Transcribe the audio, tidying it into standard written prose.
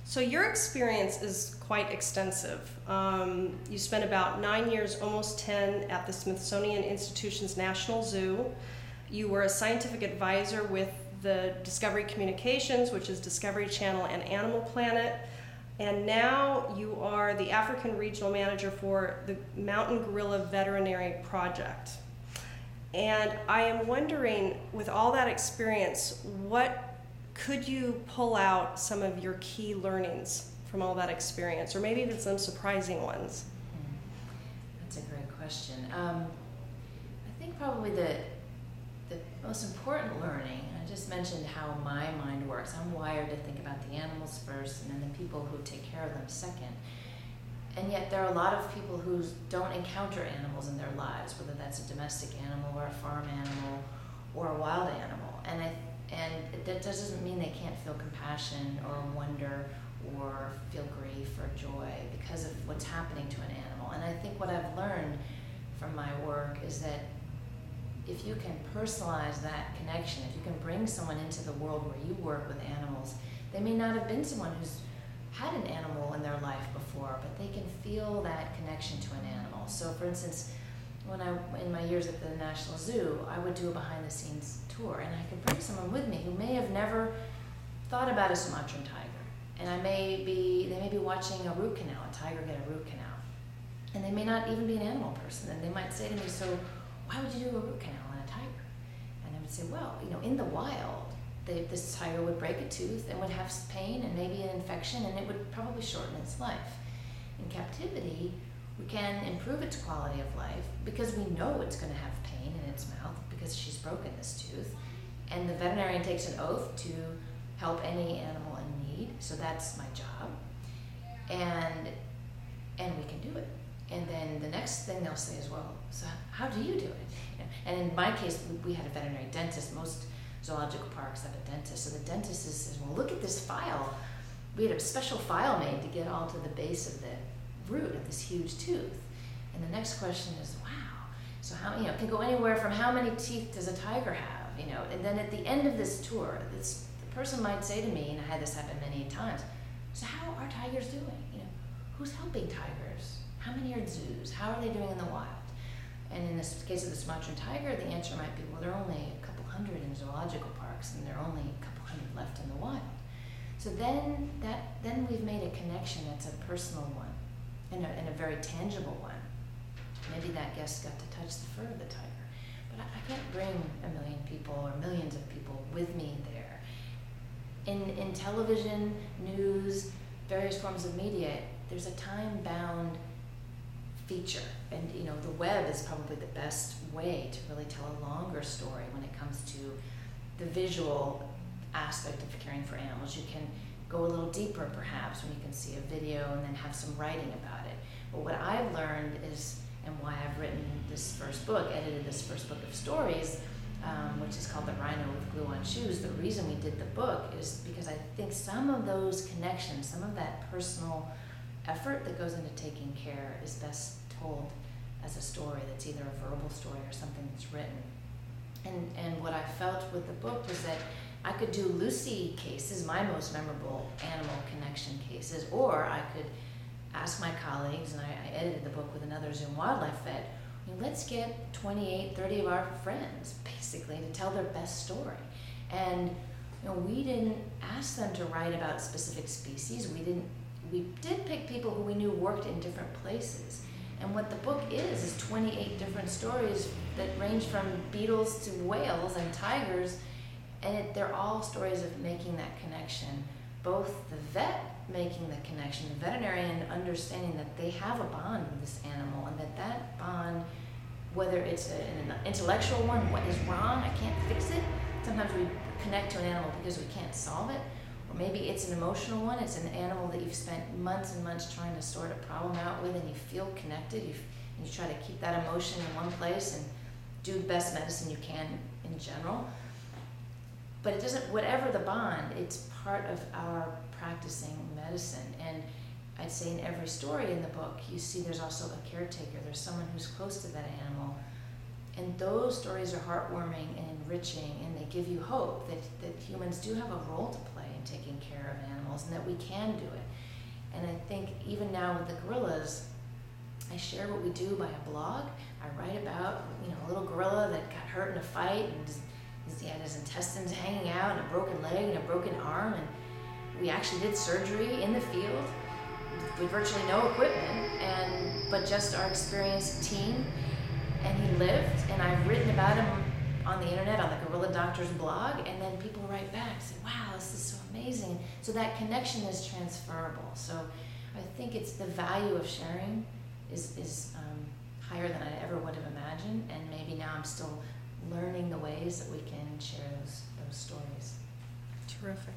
So your experience is quite extensive. You spent about 9 years, almost 10, at the Smithsonian Institution's National Zoo. You were a scientific advisor with the Discovery Communications, which is Discovery Channel and Animal Planet. And now you are the African Regional Manager for the Mountain Gorilla Veterinary Project. And I am wondering, with all that experience, what could you pull out some of your key learnings from all that experience, or maybe even some surprising ones? That's a great question. I think probably the most important learning, I just mentioned how my mind works. I'm wired to think about the animals first and then the people who take care of them second. And yet there are a lot of people who don't encounter animals in their lives, whether that's a domestic animal or a farm animal or a wild animal. And that doesn't mean they can't feel compassion or wonder or feel grief or joy because of what's happening to an animal. And I think what I've learned from my work is that if you can personalize that connection, if you can bring someone into the world where you work with animals, they may not have been someone who's had an animal in their life before, but they can feel that connection to an animal. So for instance, in my years at the National Zoo, I would do a behind-the-scenes tour, and I could bring someone with me who may have never thought about a Sumatran tiger, and they may be watching a root canal, a tiger get a root canal, and they may not even be an animal person, and they might say to me, so why would you do a root canal on a tiger? And I would say, well, in the wild, this tiger would break a tooth and would have pain and maybe an infection, and it would probably shorten its life. In captivity, we can improve its quality of life because we know it's going to have pain in its mouth because she's broken this tooth. And the veterinarian takes an oath to help any animal in need, so that's my job. And we can do it. And then the next thing they'll say is, well, so how do you do it? And in my case, we had a veterinary dentist. Most zoological parks have a dentist. So the dentist says, well, look at this file. We had a special file made to get all to the base of the root of this huge tooth. And the next question is, wow, so how, it can go anywhere from how many teeth does a tiger have, and then at the end of this tour, the person might say to me, and I had this happen many times, so how are tigers doing? Who's helping tigers? How many are in zoos? How are they doing in the wild? And in this case of the Sumatran tiger, the answer might be, well, there are only a couple hundred in zoological parks, and there are only a couple hundred left in the wild. So then we've made a connection that's a personal one, and a very tangible one. Maybe that guest got to touch the fur of the tiger, but I can't bring a million people or millions of people with me there. In television, news, various forms of media, there's a time-bound feature, and the web is probably the best way to really tell a longer story when it comes to the visual aspect of caring for animals. You can go a little deeper perhaps when you can see a video and then have some writing about it. But what I've learned is, and why I've written this first book, edited this first book of stories, which is called The Rhino with Glue on Shoes, the reason we did the book is because I think some of those connections, some of that personal effort that goes into taking care is best told as a story that's either a verbal story or something that's written. And what I felt with the book was that I could do Lucy cases, my most memorable animal connection cases, or I could ask my colleagues, and I edited the book with another Zoom wildlife vet, let's get 28, 30 of our friends, basically, to tell their best story. And we didn't ask them to write about specific species. We did pick people who we knew worked in different places. And what the book is 28 different stories that range from beetles to whales and tigers, and they're all stories of making that connection. Both the vet making the connection, the veterinarian understanding that they have a bond with this animal, and that bond, whether it's an intellectual one, what is wrong, I can't fix it. Sometimes we connect to an animal because we can't solve it. Or maybe it's an emotional one. It's an animal that you've spent months and months trying to sort a problem out with, and you feel connected. And you try to keep that emotion in one place and do the best medicine you can in general. But it doesn't, whatever the bond, it's part of our practicing medicine. And I'd say in every story in the book, you see there's also a caretaker. There's someone who's close to that animal. And those stories are heartwarming and enriching, and they give you hope that humans do have a role to play in taking care of animals. And and that we can do it. And I think even now with the gorillas, I share what we do by a blog. I write about, a little gorilla that got hurt in a fight and he had his intestines hanging out and a broken leg and a broken arm, and we actually did surgery in the field with virtually no equipment, but just our experienced team, and he lived, and I've written about him on the internet, on the Gorilla Doctor's blog, and then people write back and say, wow, this is so amazing. So that connection is transferable. So I think it's the value of sharing is higher than I ever would have imagined, and maybe now I'm still learning the ways that we can share those stories. Terrific.